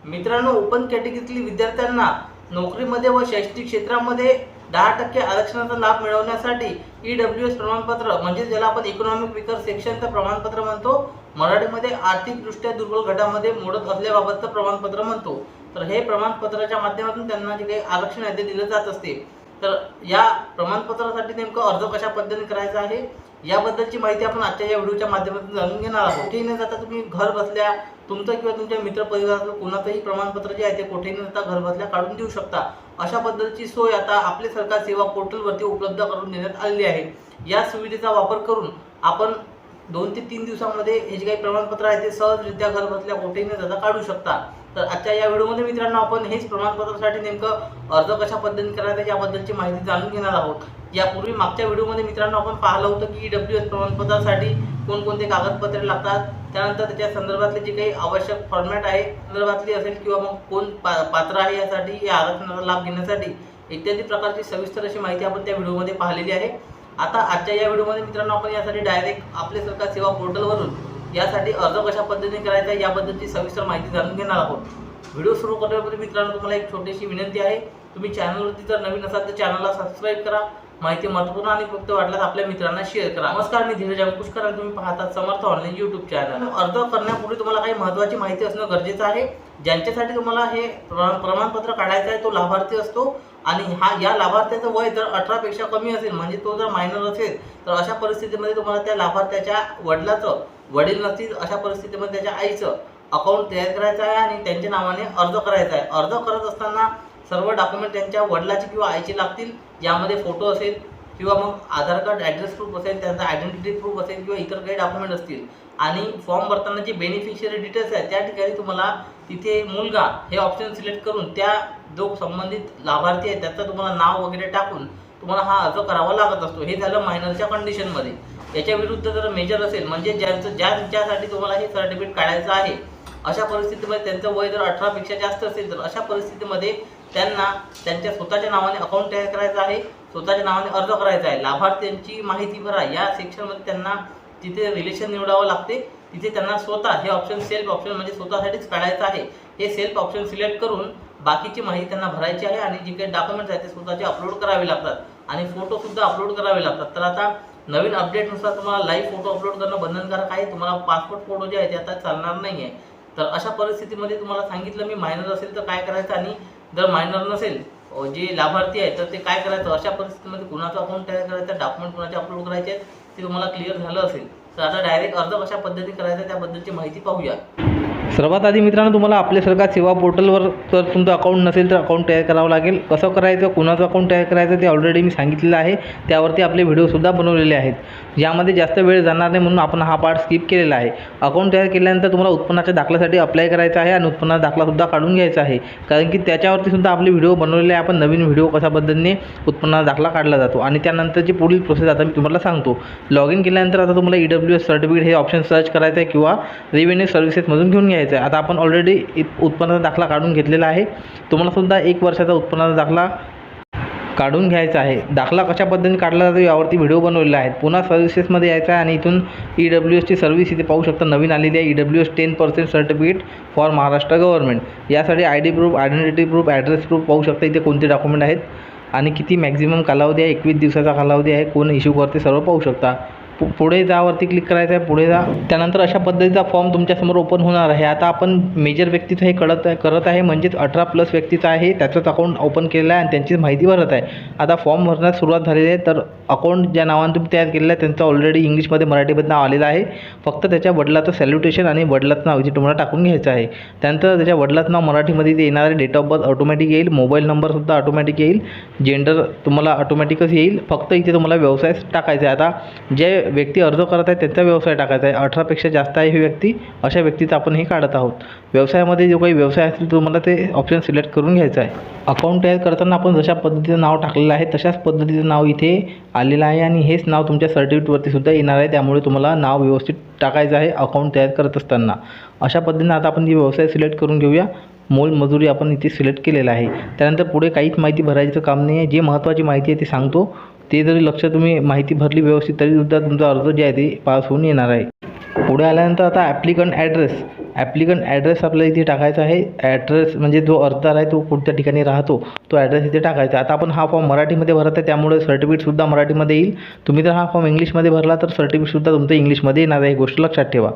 मित्रांनो, ओपन कॅटेगरीतील विद्यार्थ्यांना नोकरीमध्ये व शैक्षणिक क्षेत्रामध्ये 10% आरक्षणाचा लाभ मिळवण्यासाठी EWS प्रमाणपत्र म्हणजे ज्याला आपण इकॉनॉमिक विकर सेक्शनचं प्रमाणपत्र म्हणतो, मराठीमध्ये आर्थिकदृष्ट्या दुर्बल गटामध्ये मोडत असल्याबाबतचं प्रमाणपत्र म्हणतो. तर हे प्रमाणपत्राच्या माध्यमातून त्यांना जे काही आरक्षण आहे ते दिलं जात असते. तर या प्रमाणपत्रासाठी नेमकं अर्ज कशा पद्धतीने करायचा आहे याबद्दलची माहिती आपण आजच्या या व्हिडिओच्या माध्यमातून जाणून घेणार आहोत. कुठेही न जाता तुम्ही घर बसल्या तुमचं किंवा तुमच्या मित्र परिवारातलं कोणाचंही प्रमाणपत्र जे आहे ते कुठेही न जाता घर बसल्या काढून देऊ शकता. अशा पद्धतीची सोय आता आपले सरकार सेवा पोर्टलवरती उपलब्ध करून देण्यात आलेली आहे. या सुविधेचा वापर करून आपण 2 ते 3 दिवसांमध्ये हे जे काही प्रमाणपत्र आहे ते सहजरित्या घर बसल्या कुठेही न जाता काढू शकता. तर आजच्या या व्हिडिओमध्ये मित्रांनो आपण हेच प्रमाणपत्रासाठी नेमकं अर्ज कशा पद्धतीने करायचा याबद्दलची माहिती जाणून घेणार आहोत. यापूर्वी मागच्या व्हिडिओमध्ये मित्रांनो आपण पाहिलं होतं की EWS प्रमाणपत्रासाठी कोणकोणते कागदपत्रे लागतात, त्यानंतर त्याच्या संदर्भातले जे काही आवश्यक फॉर्मॅट आहे संदर्भातली असेल किंवा मग कोण पात्र आहे यासाठी या आरक्षणाचा लाभ घेण्यासाठी इत्यादी प्रकारची सविस्तर अशी माहिती आपण त्या व्हिडिओमध्ये पाहिलेली आहे. आता आजच्या या व्हिडिओमध्ये मित्रांनो आपण यासाठी डायरेक्ट आपले सरकार सेवा पोर्टलवरून यासाठी अर्ज कशा पद्धतीने करायचा याबद्दलची सविस्तर माहिती जाणून घेणार आहोत. व्हिडिओ सुरू करण्यापूर्वी मित्रांनो तुम्हाला एक छोटीशी विनंती आहे, तुम्ही चॅनलवरती जर नवीन असाल तर चॅनलला सबस्क्राईब करा. माहिती महत्त्वपूर्ण आणि उपयुक्त वाटल्यास आपल्या मित्रांना शेअर करा. नमस्कार, मी धीरज अंकुशकर आणि तुम्ही पाहतात समर्थ ऑनलाईन यूट्यूब चॅनल. अर्ज करण्यापूर्वी तुम्हाला काही महत्त्वाची माहिती असणं गरजेचं आहे. ज्यांच्यासाठी तुम्हाला हे प्रमाणपत्र काढायचं आहे तो लाभार्थी असतो आणि या लाभार्थ्याचं वय जर 18 पेक्षा कमी असेल म्हणजे तो जर मायनर असेल तर अशा परिस्थितीमध्ये तुम्हाला त्या लाभार्थ्याच्या वडिलाचं, वडील नसतील अशा परिस्थितीमध्ये त्याच्या आईचं अकाउंट तयार करायचं आहे आणि त्यांच्या नावाने अर्ज करायचा आहे. अर्ज करत असताना सर्व डॉक्युमेंट त्यांच्या वडिलाची किंवा आईची लागतील. यामध्ये फोटो असेल किंवा मग आधार कार्ड ॲड्रेस प्रूफ असेल, त्यांचा आयडेंटिटी प्रूफ असेल किंवा इतर काही डॉक्युमेंट असतील. आणि फॉर्म भरताना जे बेनिफिशियरी डिटेल्स आहेत त्या ठिकाणी तुम्हाला तिथे मुलगा हे ऑप्शन सिलेक्ट करून त्या जो संबंधित लाभार्थी आहे त्याचं तुम्हाला नाव वगैरे टाकून तुम्हाला हा अर्ज करावा लागत असतो. हे झालं मायनरच्या कंडिशनमध्ये. याच्या विरुद्ध जर मेजर असेल म्हणजे ज्यासाठी तुम्हाला हे सर्टिफिकेट काढायचं आहे अशा परिस्थितीमध्ये त्यांचं वय जर 18 पेक्षा जास्त असेल तर अशा परिस्थितीमध्ये त्यांना त्यांच्या स्वतःच्या नावाने अकाउंट तयार करायचं आहे, स्वतःच्या नावाने अर्ज करायचा आहे. लाभार्थ्यांची माहिती भरा या सेक्शनमध्ये त्यांना तिथे रिलेशन निवडावं लागते. तिथे त्यांना स्वतः हे ऑप्शन सेल्फ ऑप्शन म्हणजे स्वतःसाठीच काढायचं आहे. हे सेल्फ ऑप्शन सिलेक्ट करून बाकीची माहिती त्यांना भरायची आहे आणि जे काही डॉक्युमेंट्स आहेत ते स्वतःचे अपलोड करावे लागतात आणि फोटोसुद्धा अपलोड करावे लागतात. तर आता नवीन अपडेटनुसार तुम्हाला लाईव्ह फोटो अपलोड करणं बंधनकारक आहे. तुम्हाला पासपोर्ट फोटो जे आहे ते आता चालणार नाही आहे. तर अशा परिस्थितीमध्ये तुम्हाला सांगितलं मी मायनर असेल तर काय करायचं आणि जर मायनर नसेल जे लाभार्थी आहे तर ते काय करायचं. अशा परिस्थितीमध्ये कुणाचं अकाउंट तयार करायचं, डॉक्युमेंट कुणाचे अपलोड करायचे आहेत ते तुम्हाला क्लिअर झालं असेल तर आता डायरेक्ट अर्ज कशा पद्धतीने करायचा त्याबद्दलची माहिती पाहूया. सर्वात आधी मित्रांनो तुम्हाला आपले सरकार सेवा पोर्टलवर जर तुमचं अकाउंट नसेल तर अकाउंट तयार करावं लागेल. कसं करायचं, कुणाचं अकाउंट तयार करायचं ते ऑलरेडी मी सांगितलेलं आहे. त्यावरती आपले व्हिडिओसुद्धा बनवलेले आहेत. यामध्ये जास्त वेळ जाणार नाही म्हणून आपण हा पार्ट स्किप केलेला आहे. अकाउंट तयार केल्यानंतर तुम्हाला उत्पन्नाच्या दाखल्यासाठी अप्लाय करायचं आहे आणि उत्पन्नाचा दाखलासुद्धा काढून घ्यायचा आहे. कारण की त्याच्यावरती सुद्धा आपले व्हिडिओ बनवलेले आहे. आपण नवीन व्हिडिओ कशा पद्धतीने उत्पन्नाचा दाखला काढला जातो आणि त्यानंतरची पुढील प्रोसेस आता मी तुम्हाला सांगतो. लॉग इन केल्यानंतर आता तुम्हाला EWS सर्टिफिकेट हे ऑप्शन सर्च करायचं आहे किंवा रेव्हेन्यू सर्व्हिसेसमधून घेऊन घ्यायचं आहे. आता आपण ऑलरेडी उत्पन्नाचा दाखला काढून घेतलेला आहे. तुम्हाला सुद्धा 1 वर्षाचा उत्पन्नाचा दाखला काढून घ्यायचा आहे. दाखला कशा पद्धतीने काढला जातो यावरती व्हिडिओ बनवलेला आहे. पुन्हा सर्व्हिसेसमध्ये यायचं आहे आणि इथून EWSची सर्व्हिस इथे पाहू शकता नवीन आलेली आहे. EWS 10% certificate for Maharashtra government. यासाठी ID proof, identity proof, address proof पाहू शकता इथे कोणते डॉक्युमेंट आहेत आणि किती मॅक्झिमम कालावधी आहे. 21 दिवसाचा कालावधी आहे. कोण इश्यू करते सर्व पाहू शकता. पुढे जावरती क्लिक करायचं आहे. पुढे जा. त्यानंतर अशा पद्धतीचा फॉर्म तुमच्यासमोर ओपन होणार आहे. आता आपण मेजर व्यक्तीचं हे करत आहे म्हणजेच 18+ व्यक्तीचं आहे. त्याचंच अकाउंट ओपन केलेलं आहे आणि त्यांची माहिती भरत आहे. आता फॉर्म भरण्यास सुरुवात झालेली आहे. तर अकाउंट ज्या नावाने तुम्ही तयार केलेलं आहे त्यांचं ऑलरेडी इंग्लिशमध्ये मराठीमध्ये नाव आलेलं आहे. फक्त त्याच्या वडिलाचं सॅल्युटेशन आणि वडिलाचं नाव इथे तुम्हाला टाकून घ्यायचं आहे. त्यानंतर त्याच्या वडिलाचं नाव मराठीमध्ये इथे येणार आहे. डेट ऑफ बर्थ ऑटोमॅटिक येईल. मोबाईल नंबरसुद्धा ऑटोमॅटिक येईल. जेंडर तुम्हाला ऑटोमॅटिकच येईल. फक्त इथे तुम्हाला व्यवसाय टाकायचा आहे. आता जे व्यक्ती अर्ज करत आहे त्यांचा व्यवसाय टाकायचा आहे. 18 पेक्षा जास्त आहे ही व्यक्ती, अशा व्यक्तीचं आपण हे काढत आहोत. व्यवसायामध्ये जो काही व्यवसाय असेल तुम्हाला ते ऑप्शन सिलेक्ट करून घ्यायचं आहे. अकाउंट तयार करताना आपण जशा पद्धतीचं नाव टाकलेलं आहे तशाच पद्धतीचं नाव इथे आलेलं आहे आणि हेच नाव तुमच्या सर्टिफिकेटवरती सुद्धा येणार आहे. त्यामुळे तुम्हाला नाव व्यवस्थित टाकायचं आहे अकाउंट तयार करत असताना. अशा पद्धतीने आता आपण ही व्यवसाय सिलेक्ट करून घेऊया. मोलमजुरी आपण इथे सिलेक्ट केलेलं आहे. त्यानंतर पुढे काहीच माहिती भरायचं काम नाही आहे. जे महत्त्वाची माहिती आहे ती सांगतो. ते जरी लक्ष तुम्ही माहिती भरली व्यवस्थित तरीसुद्धा तुमचा अर्ज जे आहे ते पास होऊन येणार आहे. पुढे आल्यानंतर आता ॲप्लिकंट ॲप्लिकंट ॲड्रेस आपल्याला इथे टाकायचा आहे. ॲड्रेस म्हणजे जो अर्जदार आहे तो कोणत्या ठिकाणी राहतो तो ॲड्रेस इथे टाकायचा. आता आपण हा फॉर्म मराठीमध्ये भरत आहे त्यामुळे सर्टिफिकेटसुद्धा मराठीमध्ये येईल. तुम्ही जर हा फॉर्म इंग्लिशमध्ये भरला तर सर्टिफिकेटसुद्धा तुमचं इंग्लिशमध्ये येणार आहे, ही गोष्ट लक्षात ठेवा.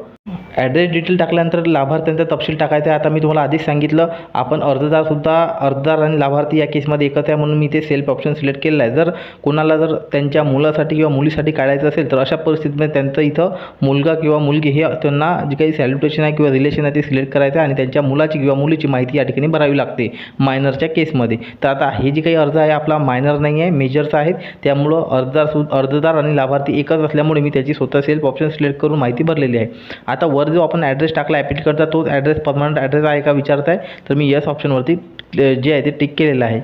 ॲड्रेस डिटेल टाकल्यानंतर लाभार्थ्यांचा तपशील टाकायचा आहे. आता मी तुम्हाला आधीच सांगितलं आपण अर्जदार आणि लाभार्थी या केसमध्ये एकत्र आहे म्हणून मी ते सेल्फ ऑप्शन सिलेक्ट केलेलं आहे. जर कोणाला जर त्यांच्या मुलासाठी किंवा मुलीसाठी काढायचं असेल तर अशा परिस्थितीमध्ये त्यांचं इथं मुलगा किंवा मुलगी हे त्यांना जे काही सॅल्युटेशन आहे किंवा रिलेशन आहे ते सिलेक्ट करायचं आहे आणि त्यांच्या मुलाची किंवा मुलीची माहिती या ठिकाणी भरावी लागते मायनरच्या केसमध्ये. तर आता हे जे काही अर्ज आहे आपला मायनर नाही आहे, मेजरचा आहेत. त्यामुळं अर्जदार आणि लाभार्थी एकच असल्यामुळे मी त्याची स्वतः सेल्फ ऑप्शन सिलेक्ट करून माहिती भरलेली आहे. आता वर जो आपण ॲड्रेस टाकला ॲप्लिकंटचा तोच ॲड्रेस परमनंट ॲड्रेस आहे का विचारत आहे, तर मी यस ऑप्शनवरती जे आहे ते टिक केलेलं आहे.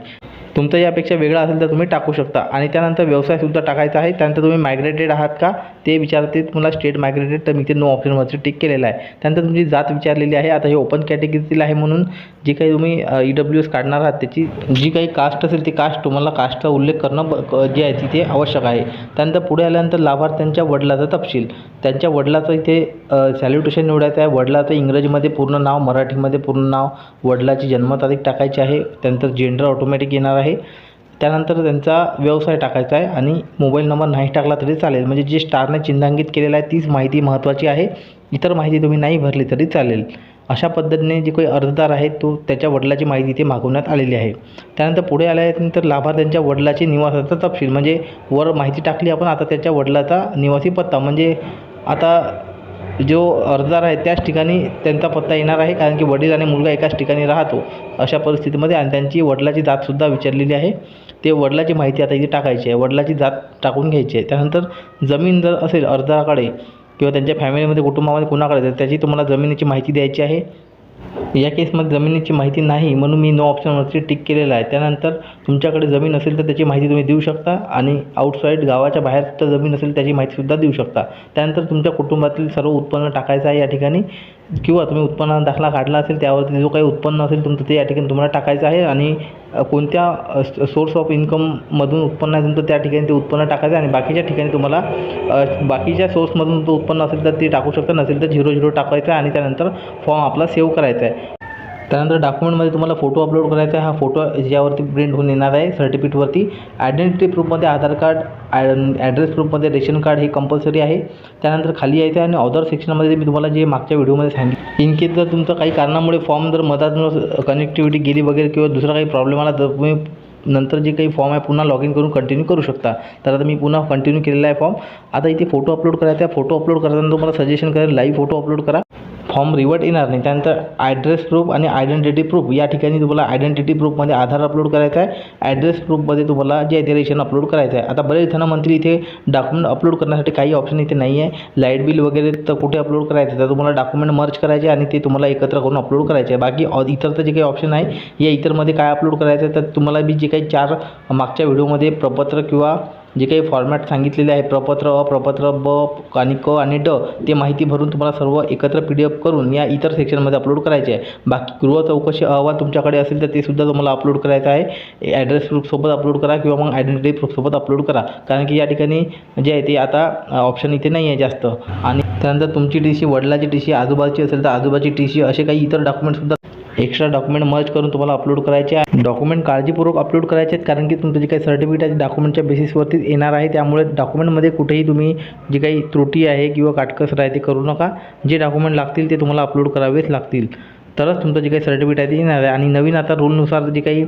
तुमचं यापेक्षा वेगळा असेल तर तुम्ही टाकू शकता. आणि त्यानंतर व्यवसायसुद्धा टाकायचा आहे. त्यानंतर तुम्ही मायग्रेटेड आहात का ते विचारते तुम्हाला, स्टेट मायग्रेटेड, तर मी ते नो ऑप्शनवरती टिक केलेलं आहे. त्यानंतर तुमची जात विचारलेली आहे. आता हे ओपन कॅटेगरीतील आहे म्हणून जी काही तुम्ही EWS काढणार आहात त्याची जी काही कास्ट असेल ती कास्ट तुम्हाला कास्टचा उल्लेख करणं जे आहे तिथे आवश्यक आहे. त्यानंतर पुढे आल्यानंतर लाभार्थ्यांच्या वडिलाचा तपशील, त्यांच्या वडिलाचं इथे सॅल्युटेशन निवडायचं आहे. वडिलाचं इंग्रजीमध्ये पूर्ण नाव, मराठीमध्ये पूर्ण नाव, वडिलाची जन्मतारीख टाकायची आहे. त्यानंतर जेंडर ऑटोमॅटिक येणार आहे. त्यानंतर त्यांचा व्यवसाय टाकायचा आहे आणि मोबाईल नंबर नाही टाकला तरी चालेल. म्हणजे जे स्टारने चिन्हांकित केलेलं आहे तीच माहिती महत्त्वाची आहे. इतर माहिती तुम्ही नाही भरली तरी चालेल. अशा पद्धतीने जे काही अर्जदार आहे तो त्याच्या वडिलाची माहिती इथे मागवण्यात आलेली आहे. त्यानंतर पुढे आल्यानंतर लाभार्थ्यांच्या वडिलाची निवासाचा तपशील, म्हणजे वर माहिती टाकली आपण, आता त्याच्या वडिलाचा निवासी पत्ता, म्हणजे आता जो अर्जदार आहे त्याच ठिकाणी त्यांचा पत्ता येणार आहे कारण की वडील आणि मुलगा एकाच ठिकाणी राहतो अशा परिस्थितीमध्ये. आणि त्यांची वडिलाची जातसुद्धा विचारलेली आहे. ते वडिलाची माहिती आता इथे टाकायची आहे, वडिलाची जात टाकून घ्यायची आहे. त्यानंतर जमीन जर असेल अर्जदाराकडे किंवा त्यांच्या फॅमिलीमध्ये कुटुंबामध्ये कोणाकडे तर त्याची तुम्हाला जमिनीची माहिती द्यायची आहे. या केसमध्ये जमिनीची माहिती नाही म्हणून मी नो ऑप्शनवरती टिक केलेलं आहे. त्यानंतर तुमच्याकडे जमीन असेल तर त्याची माहिती तुम्ही देऊ शकता आणि आउटसाईड गावाच्या बाहेर तर जमीन असेल त्याची माहितीसुद्धा देऊ शकता. त्यानंतर तुमच्या कुटुंबातील सर्व उत्पन्न टाकायचं आहे या ठिकाणी, किंवा तुम्ही उत्पन्न दाखला काढला असेल त्यावरती जो काही उत्पन्न असेल तुमचं ते या ठिकाणी तुम्हाला टाकायचं आहे. आणि कोणत्या सोर्स ऑफ इन्कममधून उत्पन्न आहे तुमचं त्या ठिकाणी ते उत्पन्न टाकायचं आहे. आणि बाकीच्या ठिकाणी तुम्हाला बाकीच्या सोर्समधून तो उत्पन्न असेल तर ते टाकू शकता, नसेल तर 0 टाकायचं आहे. आणि त्यानंतर फॉर्म आपला सेव्ह करायचा आहे. त्यानंतर डॉक्युमेंटमध्ये तुम्हाला फोटो अपलोड करायचा आहे. हा फोटो ज्यावरती प्रिंट होऊन येणार आहे सर्टिफिकेटवरती. आयडेंटिटी प्रूफमध्ये आधार कार्ड, ॲड्रेस प्रूफमध्ये रेशन कार्ड हे कंपल्सरी आहे. त्यानंतर खाली यायचं आहे आणि अदर सेक्शनमध्ये मी तुम्हाला जे मागच्या व्हिडिओमध्ये सांगितलं, इन केस जर तुमचं काही कारणामुळे फॉर्म जर मधातून कनेक्टिव्हिटी गेली वगैरे किंवा दुसरा काही प्रॉब्लेम आला तर तुम्ही नंतर जे काही फॉर्म आहे पुन्हा लॉग इन करून कंटिन्यू करू शकता. तर आता मी पुन्हा कंटिन्यू केलेला आहे फॉर्म. आता इथे फोटो अपलोड करायचा आहे. फोटो अपलोड करताना तुम्हाला सजेशन करेल लाईव्ह फोटो अपलोड करा, फॉर्म रिवर्ट येणार नाही. त्यानंतर ॲड्रेस प्रूफ आणि आयडेंटिटी प्रूफ, या ठिकाणी तुम्हाला आयडेंटिटी प्रूफमध्ये आधार अपलोड करायचा आहे. ॲड्रेस प्रूफमध्ये तुम्हाला जे आहे ते रेशन अपलोड करायचं आहे. आता बरेच जण म्हणतील इथे डॉक्युमेंट अपलोड करण्यासाठी काही ऑप्शन इथे नाही आहे. लाईट बिल वगैरे तर कुठे अपलोड करायचं, तर तुम्हाला डॉक्युमेंट मर्ज करायचे आणि ते तुम्हाला एकत्र करून अपलोड करायचे आहे. बाकी इतर तर जे काही ऑप्शन आहे या इतरमध्ये काय अपलोड करायचं आहे, तर तुम्हाला मी जे काही 4 मागच्या व्हिडिओमध्ये प्रपत्र किंवा जे काही फॉर्मॅट सांगितलेले आहे, प्रपत्र, अप्रपत्र, ब आणि क आणि ड, ते माहिती भरून तुम्हाला सर्व एकत्र PDF करून या इतर सेक्शनमध्ये अपलोड करायचे आहे. बाकी गृह चौकशी अहवाल तुमच्याकडे असेल तर ते सुद्धा तुम्हाला अपलोड करायचं आहे. ॲड्रेस प्रूफसोबत अपलोड करा किंवा मग आयडेंटिटी प्रूफसोबत अपलोड करा, कारण की या ठिकाणी जे आहे ते आता ऑप्शन इथे नाही आहे जास्त. आणि त्यानंतर तुमची TC, वडिलाची TC, आजोबाची असेल तर आजोबाची TC, असे काही इतर डॉक्युमेंटसुद्धा एक्स्ट्रा डॉक्युमेंट मर्ज करून तुम्हाला अपलोड करायचे आहे. डॉक्युमेंट काळजीपूर्वक अपलोड करायचे आहेत कारण की तुमचं जे काही सर्टिफिकेट आहे डॉक्युमेंटच्या बेसिसवरतीच येणार आहे. त्यामुळे डॉक्युमेंटमध्ये कुठेही तुम्ही जी काही त्रुटी आहे किंवा काटकसर आहे ते करू नका. जे डॉक्युमेंट लागतील ते तुम्हाला अपलोड करावेच लागतील, तरच तुमचं जे काही सर्टिफिकेट आहे ते येणार आहे. आणि नवीन आता रूलनुसार जे काही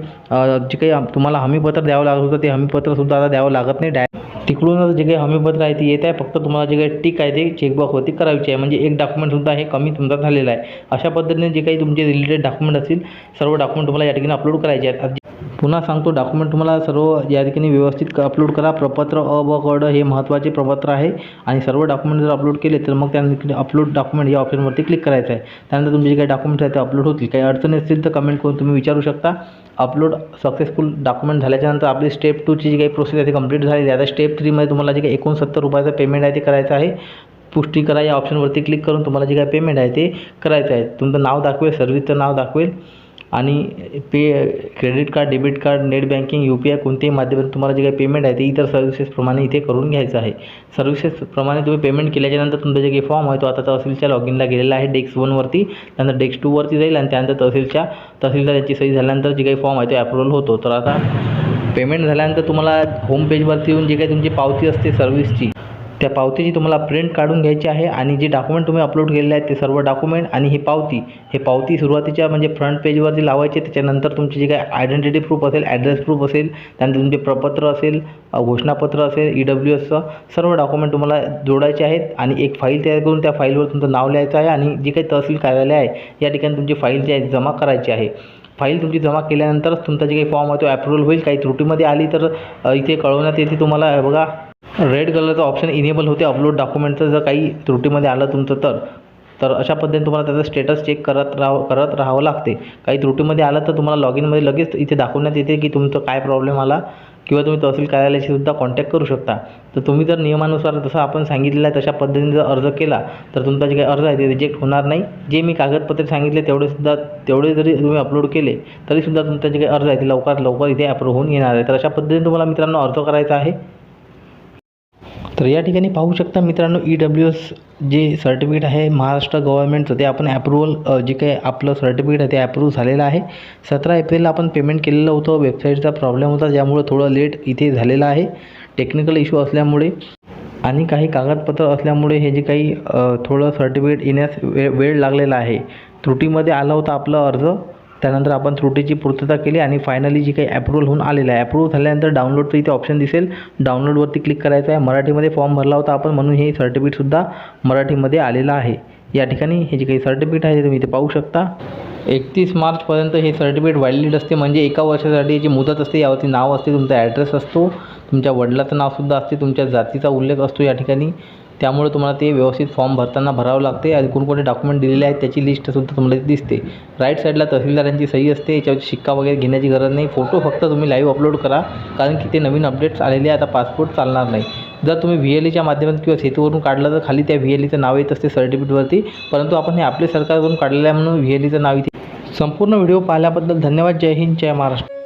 तुम्हाला हमीपत्र द्यावं लागत होतं ते हमीपत्रसुद्धा आता द्यावं लागत नाही. तिकडूनच जे काही हमीपत्र आहे ते येत आहे. फक्त तुम्हाला जे काही टिक आहे ते चेकबॉक्सवरती करायची आहे, म्हणजे एक डॉक्युमेंटसुद्धा हे कमी तुमचा झालेला आहे. अशा पद्धतीने जे काही तुमचे रिलेटेड डॉक्युमेंट असतील सर्व डॉक्युमेंट तुम्हाला या ठिकाणी अपलोड करायचे आहेत. पुन्हा सांगतो, डॉक्युमेंट तुम्हाला सर्व या ठिकाणी व्यवस्थित अपलोड करा. प्रपत्र अ, ब, क, ड हे महत्त्वाचे प्रपत्र आहे आणि सर्व डॉक्युमेंट जर अपलोड केले तर मग त्या अपलोड डॉक्युमेंट या ऑप्शनवरती क्लिक करायचं आहे. त्यानंतर तुमचे जे काही डॉक्युमेंट्स आहेत ते अपलोड होतील. काही अडचणी असतील तर कमेंट करून तुम्ही विचारू शकता. अपलोड सक्सेसफुल डॉक्युमेंट झाल्याच्यानंतर आपली स्टेप 2ची जी काही प्रोसेस आहे ती कंप्लीट झालेली आहे. आता स्टेप 3मध्ये तुम्हाला जे काही 69 रुपयाचं पेमेंट आहे ते करायचं आहे. पुष्टी करा या ऑप्शनवरती क्लिक करून तुम्हाला जे काही पेमेंट आहे ते करायचं आहे. तुमचं नाव दाखवेल, सर्व्हिसचं नाव दाखवेल. आणि credit card, debit card, net banking, UPI कोणत्याही माध्यमातून तुम्हाला जे काही पेमेंट आहे ते इतर सर्व्हिसेसप्रमाणे इथे करून घ्यायचं आहे. सर्व्हिसेसप्रमाणे तुम्ही पेमेंट केल्याच्यानंतर तुमचा जे काही फॉर्म आहे तो आता तहसीलच्या लॉगिनला गेलेला आहे डेस्क 1वरती, त्यानंतर डेस्क 2वरती जाईल आणि त्यानंतर तहसीलदार यांची सही झाल्यानंतर जे काही फॉर्म आहे तो अप्रूव्हल होतो. तर आता पेमेंट झाल्यानंतर तुम्हाला होम पेजवरती येऊन जे काही तुमची पावती असते सर्व्हिसची, त्या पावतीची तुम्हाला प्रिंट काढून घ्यायची आहे आणि जे डॉक्युमेंट तुम्ही अपलोड केलेले आहेत ते सर्व डॉक्युमेंट आणि हे पावती सुरुवातीच्या म्हणजे फ्रंट पेजवरती लावायची. त्याच्यानंतर तुमचे जे काही आयडेंटिटी प्रूफ असेल, ॲड्रेस प्रूफ असेल, त्यानंतर तुमचे प्रपत्र असेल, घोषणापत्र असेल, EWSचं सर्व डॉक्युमेंट तुम्हाला जोडायचे आहेत आणि एक फाईल तयार करून त्या फाईलवर तुमचं नाव लिहायचं आहे आणि जे काही तहसील कार्यालय आहे या ठिकाणी तुमची फाईल जी आहे जमा करायची आहे. फाईल तुमची जमा केल्यानंतरच तुमचा जे काही फॉर्म आहे तो अप्रूव्हल होईल. काही त्रुटीमध्ये आली तर इथे कळवण्यात येते तुम्हाला. बघा, रेड कलरचं ऑप्शन इनेबल होते अपलोड डॉक्युमेंटचं. जर काही त्रुटीमध्ये आलं तुमचं तर अशा पद्धतीने तुम्हाला त्याचं स्टेटस चेक करत राहावं लागते. काही त्रुटीमध्ये आलं तर तुम्हाला लॉगिनमध्ये लगेच इथे दाखवण्यात येते की तुमचं काय प्रॉब्लेम आला किंवा तुम्ही तहसील कार्यालयाशी सुद्धा कॉन्टॅक्ट करू शकता. तर तुम्ही जर नियमानुसार जसं आपण सांगितलेलं आहे तशा पद्धतीने जर अर्ज केला तर तुमचा जे काही अर्ज आहे ते रिजेक्ट होणार नाही. जे मी कागदपत्रे सांगितले तेवढे जरी तुम्ही अपलोड केले तरीसुद्धा तुमचा जे काही अर्ज आहे ते लवकरात लवकर इथे अप्रूव्ह होऊन येणार आहे. तर अशा पद्धतीने तुम्हाला मित्रांनो अर्ज करायचा आहे. तर या ठिकाणी पाहू शकता मित्रांनो, EWS जे सर्टिफिकेट आहे महाराष्ट्र गव्हर्नमेंटचं ते आपण ॲप्रूव्हल जे काही आपलं सर्टिफिकेट आहे ते अप्रूव्ह झालेलं आहे. 17 एप्रिलला आपण पेमेंट केलेलं होतं. वेबसाईटचा प्रॉब्लेम होता ज्यामुळे थोडं लेट इथे झालेलं आहे. टेक्निकल इश्यू असल्यामुळे आणि काही कागदपत्र असल्यामुळे हे जे काही थोडं सर्टिफिकेट येण्यास वेळ लागलेला आहे. त्रुटीमध्ये आला होता आपला अर्ज, त्यानंतर आपण त्रुटीची पूर्तता केली आणि फायनली जी काही अप्रूव्हल होऊन आलेलं आहे. अप्रूव्ह झाल्यानंतर डाउनलोडचं इथे ऑप्शन दिसेल, डाउनलोडवरती क्लिक करायचं आहे. मराठीमध्ये फॉर्म भरला होता आपण म्हणून हे सर्टिफिकेटसुद्धा मराठीमध्ये आलेलं आहे. या ठिकाणी हे जे काही सर्टिफिकेट आहे ते तुम्ही इथे पाहू शकता. 31 मार्चपर्यंत हे सर्टिफिकेट व्हॅलिड असते, म्हणजे एका वर्षासाठी याची मुदत असते. यावरती नाव असते, तुमचा ॲड्रेस असतो, तुमच्या वडिलाचं नावसुद्धा असते, तुमच्या जातीचा उल्लेख असतो या ठिकाणी. त्यामुळे तुम्हाला ते व्यवस्थित फॉर्म भरताना भरावं लागते आणि कोणकोणते डॉक्युमेंट दिलेले आहेत त्याची लिस्टसुद्धा तुम्हाला दिसते. राईट साईडला तहसीलदारांची सही असते. याच्यावरती शिक्का वगैरे घेण्याची गरज नाही. फोटो फक्त तुम्ही लाईव्ह अपलोड करा, कारण की ते नवीन अपडेट्स आलेले आहे. आता पासपोर्ट चालणार नाही. जर तुम्ही VLEच्या माध्यमातून किंवा सेतूवरून काढलं तर खाली त्या VLEचं नाव येत असते सर्टिफिकेटवरती, परंतु आपण हे आपल्या सरकारकडून काढलेलं आहे म्हणून VLEचं नाव इथे. संपूर्ण व्हिडिओ पाहिल्याबद्दल धन्यवाद. जय हिंद, जय महाराष्ट्र.